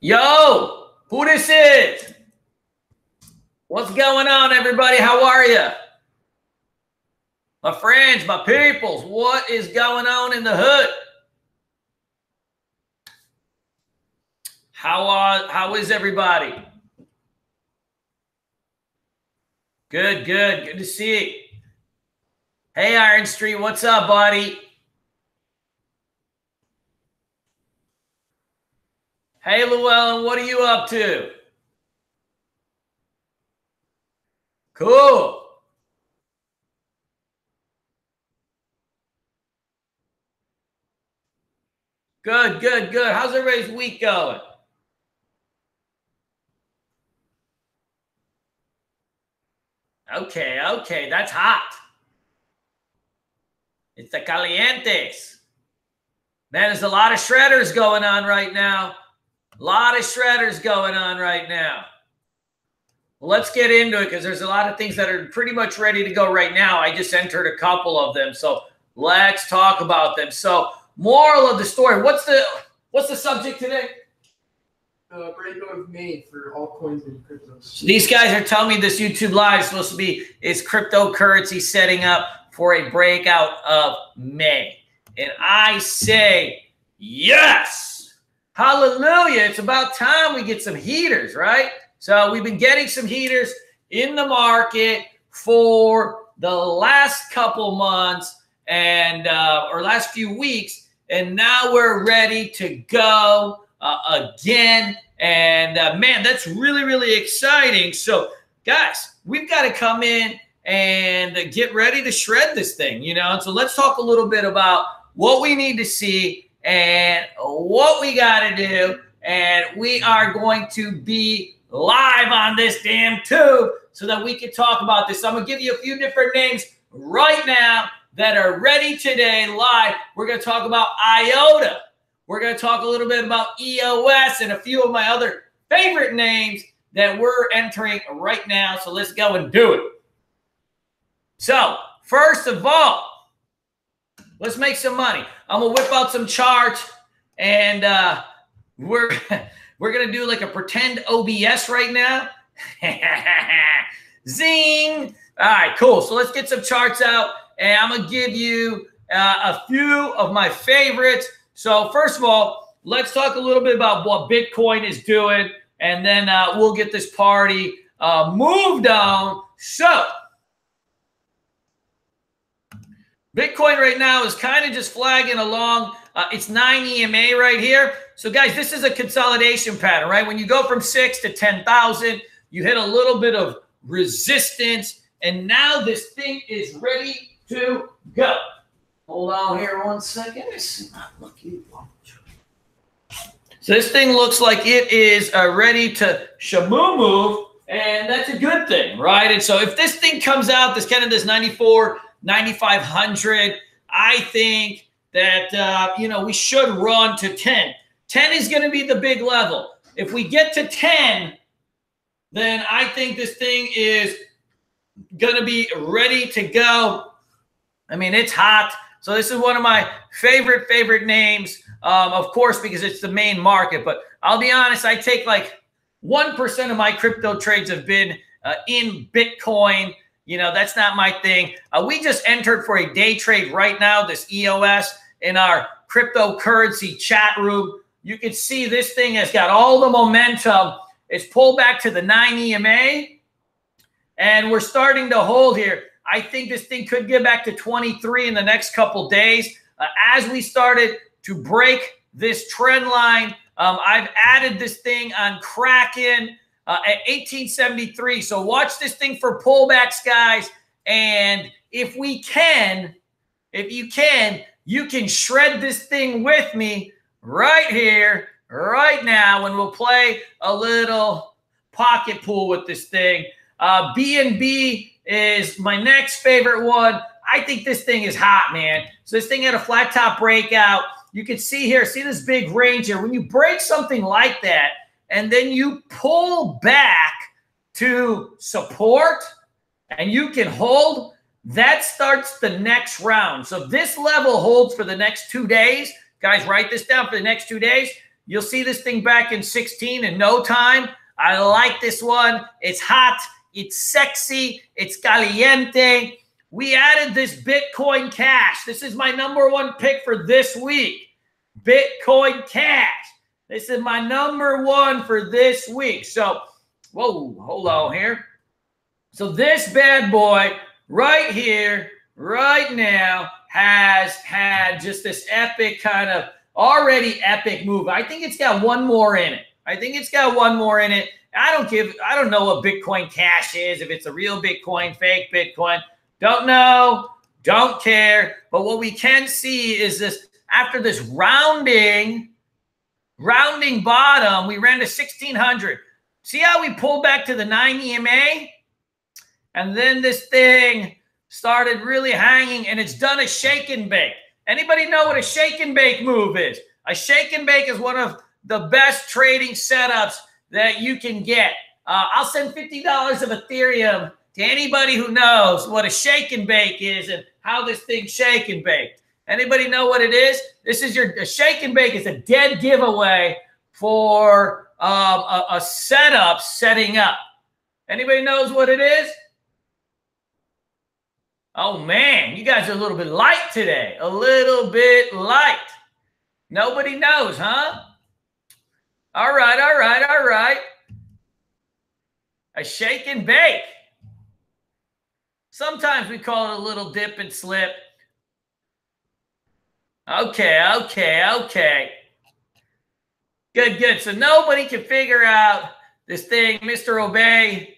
Yo, who this is? What's going on, everybody? How are you? My friends, my peoples, what is going on in the hood? How is everybody? Good to see you. Hey, Iron Street, what's up, buddy? Hey, Llewellyn, what are you up to? Cool. Good. How's everybody's week going? Okay, that's hot. It's the calientes. Man, there's a lot of shredders going on right now. Well, let's get into it because there's a lot of things that are pretty much ready to go right now. I just entered a couple of them, so let's talk about them. So, moral of the story. What's the subject today? Breakout of May for altcoins and cryptos. So these guys are telling me this YouTube live is supposed to be cryptocurrency setting up for a breakout of May. And I say, yes, hallelujah. It's about time we get some heaters, right? So we've been getting some heaters in the market for the last couple months and or last few weeks. And now we're ready to go again. And man, that's really exciting. So guys, we've got to come in and get ready to shred this thing, you know? And so let's talk a little bit about what we need to see and what we got to do. And we are going to be live on this damn tube so that we can talk about this. So I'm going to give you a few different names right now that are ready today live. We're going to talk about Iota. We're going to talk a little bit about EOS and a few of my other favorite names that we're entering right now. So let's go and do it. So first of all, let's make some money. I'm going to whip out some charts and we're going to do like a pretend OBS right now. Zing. All right, cool. So let's get some charts out and I'm going to give you a few of my favorites. So first of all, let's talk a little bit about what Bitcoin is doing, and then we'll get this party moved on. So Bitcoin right now is kind of just flagging along. It's 9 EMA right here. So guys, this is a consolidation pattern, right? When you go from 6 to 10,000, you hit a little bit of resistance, and now this thing is ready to go. Hold on here 1 second. So this thing looks like it is ready to shamoo, and that's a good thing, right? And so if this thing comes out, this 94, 9,500, I think that, you know, we should run to 10. 10 is going to be the big level. If we get to 10, then I think this thing is going to be ready to go. I mean, it's hot. So this is one of my favorite names, of course, because it's the main market. But I'll be honest, I take like 1% of my crypto trades have been in Bitcoin. You know, that's not my thing. We just entered for a day trade right now, this EOS, in our cryptocurrency chat room. You can see this thing has got all the momentum. It's pulled back to the 9 EMA, and we're starting to hold here. I think this thing could get back to 23 in the next couple days. As we started to break this trend line, I've added this thing on Kraken at 1873. So watch this thing for pullbacks, guys. And if you can shred this thing with me right here, right now, and we'll play a little pocket pool with this thing. Bnb is my next favorite one. I think this thing is hot, man. So this thing had a flat top breakout. You can see here, see this big range here. When you break something like that and then you pull back to support and you can hold, that starts the next round. So this level holds for the next 2 days. Guys, write this down for the next 2 days. You'll see this thing back in 16 in no time. I like this one. It's hot. It's sexy. It's caliente. We added this Bitcoin Cash. This is my #1 pick for this week. Bitcoin Cash. This is my #1 for this week. So, whoa, hold on here. So this bad boy right here, right now, has had just this epic kind of already epic move. I think it's got one more in it. I don't know what Bitcoin Cash is, if it's a real Bitcoin, fake Bitcoin. Don't know, don't care. But what we can see is this, after this rounding bottom, we ran to 1600. See how we pulled back to the 9 EMA? And then this thing started really hanging, and it's done a shake and bake. Anybody know what a shake and bake move is? A shake and bake is one of the best trading setups that you can get. I'll send $50 of Ethereum to anybody who knows what a shake and bake is and how this thing shake and baked. Anybody know what it is? This is a shake and bake is a dead giveaway for a setup setting up. Anybody knows what it is? Oh, man, you guys are a little bit light today. A little bit light. Nobody knows, huh? All right. A shake and bake. Sometimes we call it a little dip and slip. Okay. Good. So nobody can figure out this thing, Mr. Obey.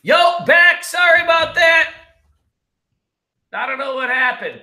Yo, back. Sorry about that. I don't know what happened.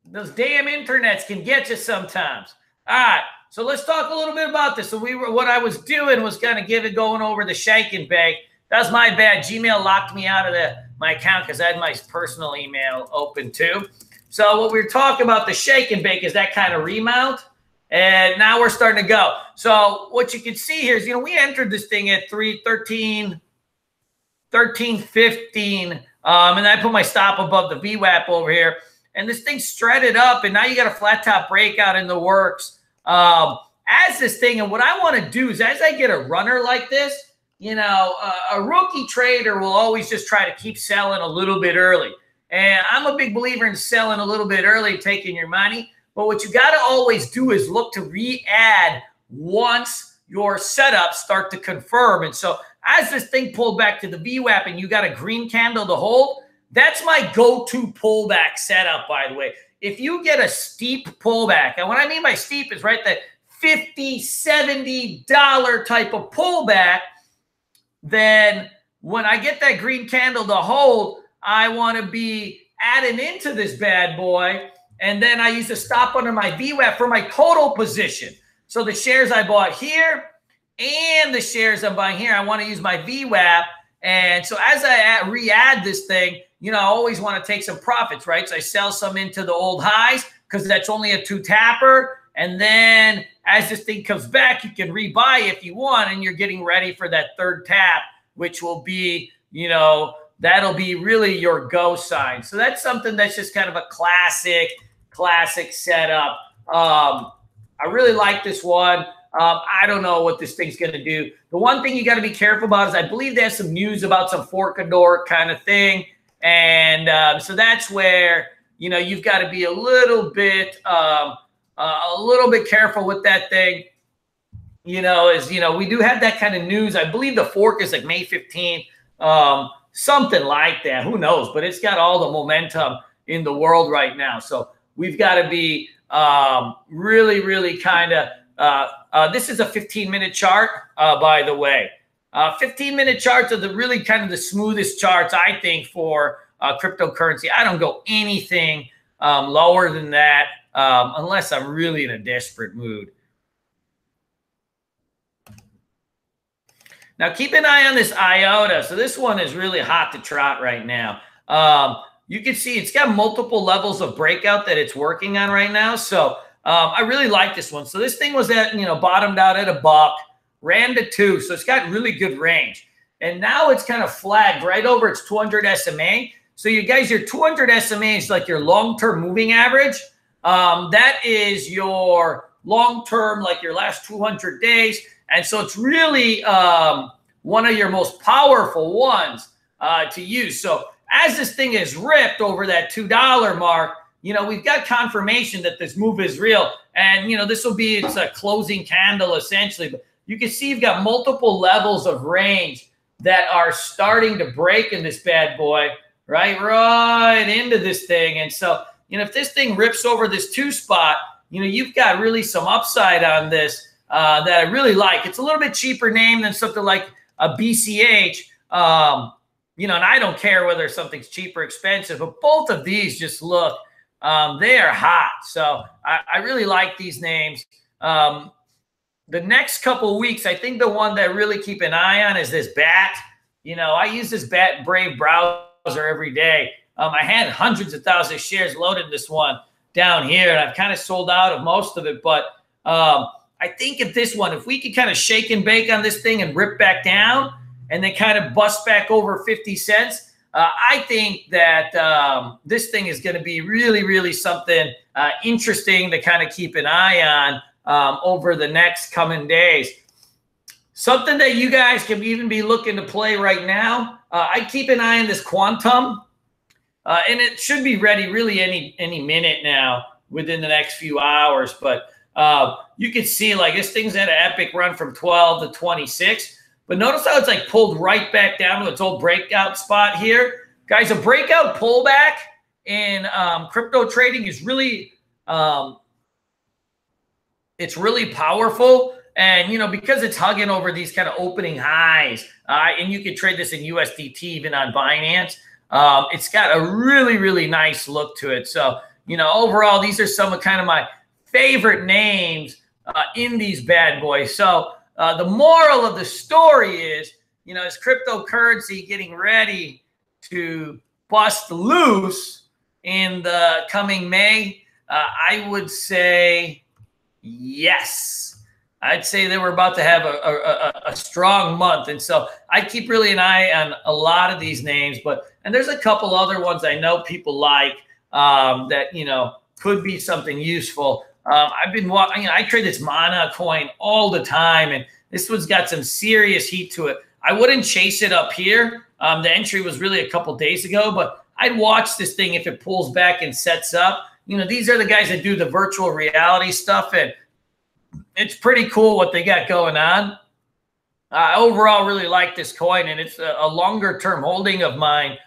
Those damn internets can get you sometimes. All right. So let's talk a little bit about this. So what I was doing was kind of going over the shake and bake. That's my bad. Gmail locked me out of my account because I had my personal email open too. So what we were talking about, the shake and bake, is that kind of remount. And now we're starting to go. So what you can see here is, we entered this thing at 13.15 And I put my stop above the VWAP over here. And this thing shredded up, and now you got a flat top breakout in the works. As this thing, and what I want to do is as I get a runner like this, you know, a rookie trader will always just try to keep selling a little bit early. And I'm a big believer in selling a little bit early, taking your money. But what you got to always do is look to re-add once your setups start to confirm. And so as this thing pulled back to the VWAP and you got a green candle to hold, that's my go-to pullback setup, by the way. If you get a steep pullback, and what I mean by steep is right that $50, $70 type of pullback, then when I get that green candle to hold, I want to be adding into this bad boy. And then I use a stop under my VWAP for my total position. So the shares I bought here and the shares I'm buying here, I want to use my VWAP. And so as I re-add this thing, you know, I always want to take some profits, right? So I sell some into the old highs because that's only a 2-tapper. And then as this thing comes back, you can rebuy if you want, and you're getting ready for that third tap, which will be, you know, that'll be really your go sign. So that's something that's just kind of a classic setup. I really like this one. I don't know what this thing's going to do. The one thing you got to be careful about is I believe there's some news about some forkador kind of thing. And so that's where, you know, you've got to be a little bit careful with that thing. You know, as you know, we do have that kind of news. I believe the fork is like May 15th, something like that. Who knows? But it's got all the momentum in the world right now. So we've got to be really kind of, this is a 15-minute chart, by the way. 15-minute charts are the really kind of the smoothest charts, I think, for cryptocurrency. I don't go anything lower than that unless I'm really in a desperate mood. Now, keep an eye on this Iota. So this one is really hot to trot right now. You can see it's got multiple levels of breakout that it's working on right now. So I really like this one. So this thing was at, you know, bottomed out at $1, ran to 2. So it's got really good range. And now it's kind of flagged right over its 200 SMA. So you guys, your 200 SMA is like your long-term moving average. That is your long-term, like your last 200 days. And so it's really one of your most powerful ones to use. So as this thing is ripped over that $2 mark, you know, we've got confirmation that this move is real. And, you know, this will be its a closing candle essentially. But you can see you've got multiple levels of range that are starting to break in this bad boy, right into this thing. And so, you know, if this thing rips over this 2 spot, you know, you've got really some upside on this that I really like. It's a little bit cheaper name than something like a BCH. You know, and I don't care whether something's cheap or expensive, but both of these just look, they are hot. So I really like these names. The next couple of weeks, I think the one that I really keep an eye on is this BAT. You know, I use this BAT Brave browser every day. I had hundreds of thousands of shares loaded in this one down here, and I've kind of sold out of most of it. But I think if this one, if we could kind of shake and bake on this thing and rip back down and then kind of bust back over 50 cents, I think that this thing is going to be really something interesting to kind of keep an eye on over the next coming days. Something that you guys can even be looking to play right now. I keep an eye on this Quantum, and it should be ready really any minute now within the next few hours. But you can see like this thing's had an epic run from 12 to 26. But notice how it's like pulled right back down to its old breakout spot here. Guys, a breakout pullback in crypto trading is really, it's really powerful. And, you know, because it's hugging over these kind of opening highs, and you can trade this in USDT even on Binance, it's got a really nice look to it. So, you know, overall, these are some of kind of my favorite names in these bad boys. So the moral of the story is, you know, is cryptocurrency getting ready to bust loose in the coming May? I would say yes. I'd say they were about to have a strong month. And so I keep really an eye on a lot of these names, and there's a couple other ones I know people like that, could be something useful. I've been watching, I trade this Mana coin all the time, and this one's got some serious heat to it. I wouldn't chase it up here. The entry was really a couple days ago, but I'd watch this thing if it pulls back and sets up. These are the guys that do the virtual reality stuff, and it's pretty cool what they got going on. Overall, really like this coin, and it's a longer-term holding of mine,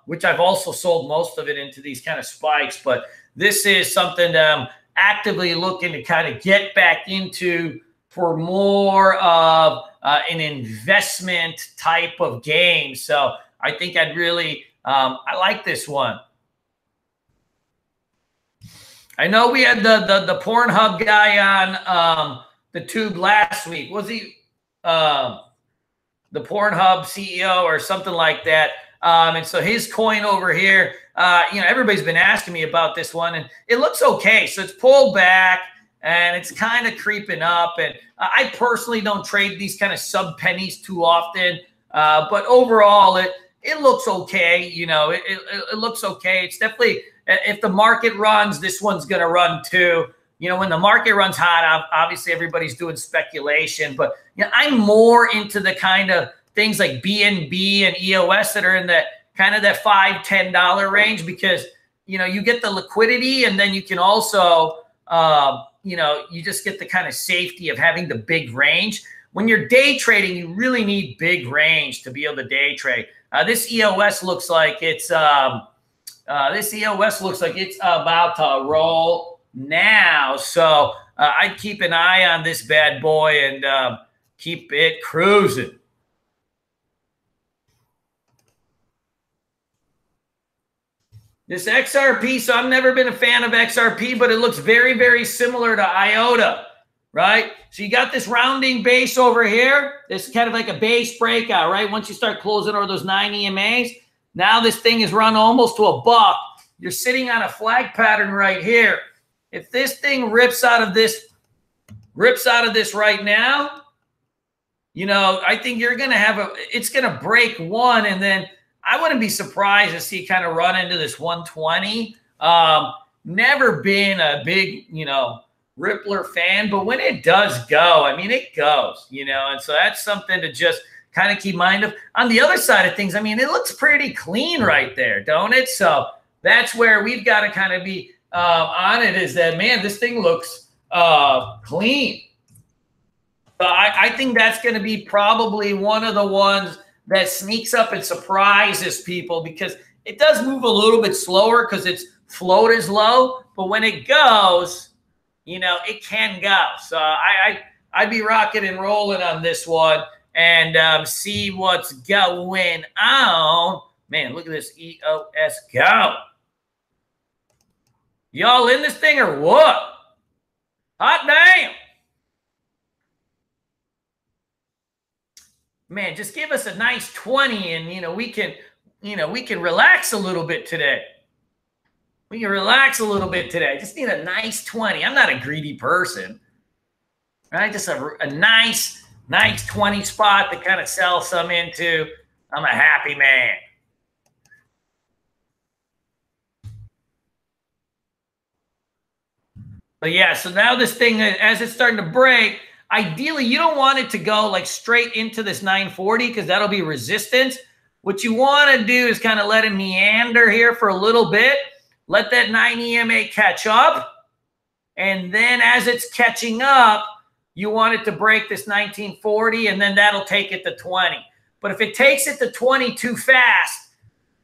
which I've also sold most of it into these kind of spikes. But this is something that I'm actively looking to kind of get back into for more of an investment type of game. So I think I'd really, I like this one. I know we had the Pornhub guy on the tube last week. Was he the Pornhub CEO or something like that? And so his coin over here, everybody's been asking me about this one, and it looks okay. So it's pulled back, and it's kind of creeping up. And I personally don't trade these kind of sub pennies too often, but overall, it looks okay. It looks okay. It's definitely, if the market runs, this one's going to run too. When the market runs hot, obviously everybody's doing speculation, but I'm more into the kind of things like Bnb and EOS that are in that kind of that $5, $10 range, because, you get the liquidity, and then you can also, you just get the kind of safety of having the big range. When you're day trading, you really need big range to be able to day trade. This EOS looks like it's about to roll now. So I'd keep an eye on this bad boy and keep it cruising. This XRP, so I've never been a fan of XRP, but it looks very, very similar to Iota, right? So you got this rounding base over here. This is kind of like a base breakout, right? Once you start closing over those 9 EMAs, now this thing is run almost to a buck. You're sitting on a flag pattern right here. If this thing rips out of this right now, I think you're going to have it's going to break one, and then I wouldn't be surprised to see kind of run into this 120. Never been a big, Rippler fan, but when it does go, it goes, and so that's something to just kind of keep mind of. On the other side of things, it looks pretty clean right there, don't it? So that's where we've got to kind of be on it, is that, man, this thing looks clean. So I think that's going to be probably one of the ones that sneaks up and surprises people, because it does move a little bit slower because its float is low. But when it goes, it can go. So I'd be rocking and rolling on this one and see what's going on. Man, look at this EOS go. Y'all in this thing or what? Hot damn. Man, just give us a nice 20, and we can relax a little bit today. We can relax a little bit today. I just need a nice 20. I'm not a greedy person, right? Just a nice 20 spot to kind of sell some into. I'm a happy man. But yeah, so now this thing, as it's starting to break, ideally, you don't want it to go like straight into this 940, because that'll be resistance. What you want to do is kind of let it meander here for a little bit. Let that 9 EMA catch up. And then as it's catching up, you want it to break this 1940, and then that'll take it to 20. But if it takes it to 20 too fast,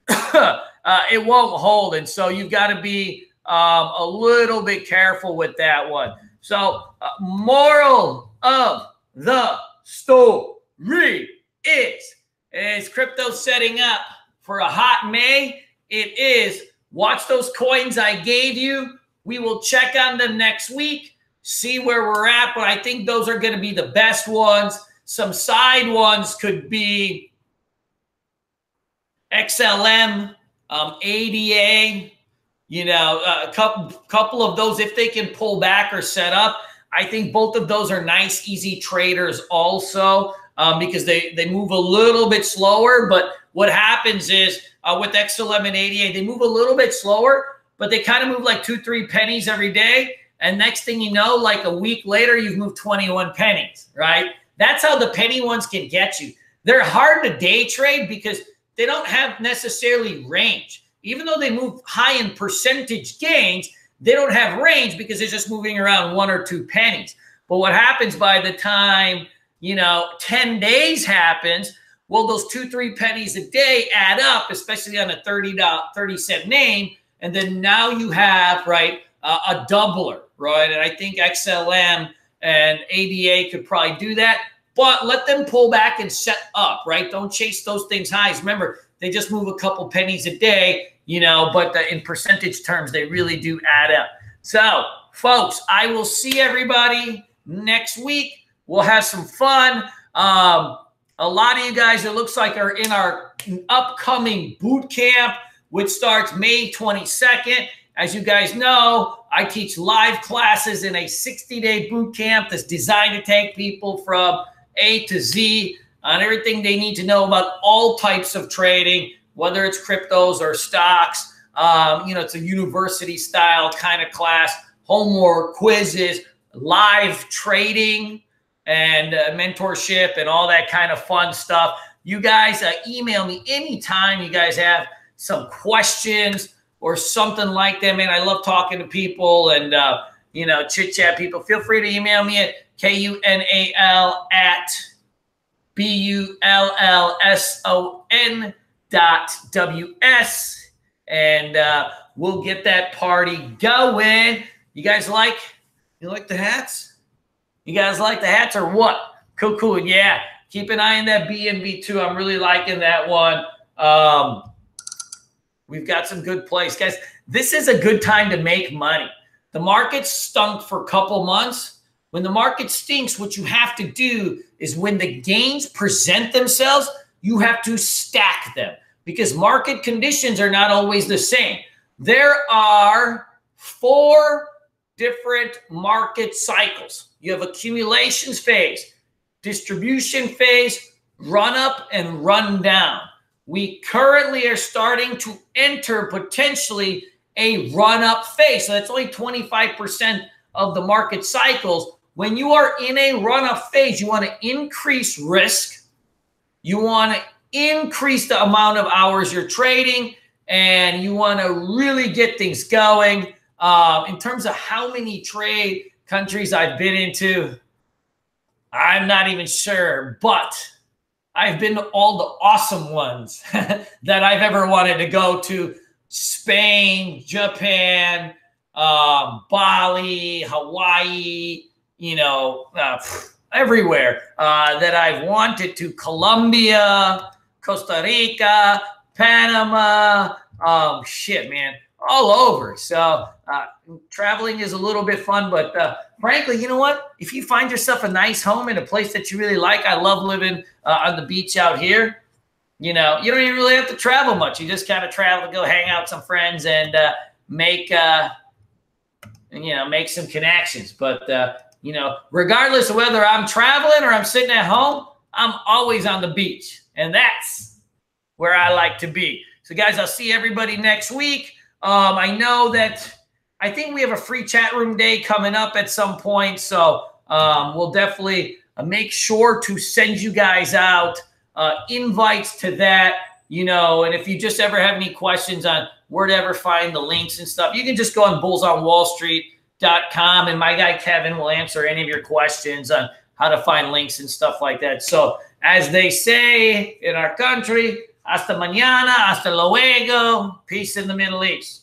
it won't hold. And so you've got to be a little bit careful with that one. So moral of the story is crypto setting up for a hot May. It is. Watch those coins I gave you. We will check on them next week, see where we're at, but I think those are going to be the best ones. Some side ones could be XLM, ADA, a couple of those, if they can pull back or set up. I think both of those are nice, easy traders also because they move a little bit slower. But what happens is with XLM88, they move a little bit slower, but they kind of move like 2-3 pennies every day. And next thing you know, like a week later, you've moved 21 pennies, right? That's how the penny ones can get you. They're hard to day trade because they don't have necessarily range. Even though they move high in percentage gains, they don't have range because they're just moving around 1 or 2 pennies. But what happens by the time, 10 days happens, well, those 2-3 pennies a day add up, especially on a 30-cent name. And then now you have, right, a doubler, right? And I think XLM and ADA could probably do that. But let them pull back and set up, right? Don't chase those things highs. Remember, they just move a couple pennies a day, but in percentage terms, they really do add up. So, folks, I will see everybody next week. We'll have some fun. A lot of you guys, it looks like, are in our upcoming boot camp, which starts May 22nd. As you guys know, I teach live classes in a 60-day boot camp that's designed to take people from A to Z on everything they need to know about all types of trading, whether it's cryptos or stocks. It's a university style kind of class, homework, quizzes, live trading, and mentorship and all that kind of fun stuff. You guys email me anytime you guys have some questions or something like that. Man, I love talking to people and, chit-chat people. Feel free to email me at kunal@bullson.ws, and we'll get that party going. You guys like the hats? You guys like the hats or what? Cool. Yeah. Keep an eye on that Bnb too. I'm really liking that one. We've got some good plays. Guys, this is a good time to make money. The market stunk for a couple months. When the market stinks, what you have to do is when the gains present themselves, you have to stack them because market conditions are not always the same. There are 4 different market cycles. You have accumulations phase, distribution phase, run up, and run down. We currently are starting to enter potentially a run-up phase. So that's only 25% of the market cycles. When you are in a run-up phase, you want to increase risk. You want to increase the amount of hours you're trading, and you want to really get things going. In terms of how many trade countries I've been into, I'm not even sure, but I've been to all the awesome ones that I've ever wanted to go to. Spain, Japan, Bali, Hawaii, everywhere that I've wanted to. Colombia, Costa Rica, Panama, shit, man, all over. So traveling is a little bit fun, but frankly, you know what? If you find yourself a nice home in a place that you really like, I love living on the beach out here. You don't even really have to travel much. You just kind of travel to go hang out with some friends and make some connections. But regardless of whether I'm traveling or I'm sitting at home, I'm always on the beach, and that's where I like to be. So, guys, I'll see everybody next week. I know that I think we have a free chat room day coming up at some point. So we'll definitely make sure to send you guys out invites to that, and if you just ever have any questions on where to ever find the links and stuff, you can just go on bullsonwallstreet.com, and my guy Kevin will answer any of your questions on how to find links and stuff like that. So as they say in our country, hasta mañana, hasta luego, peace in the Middle East.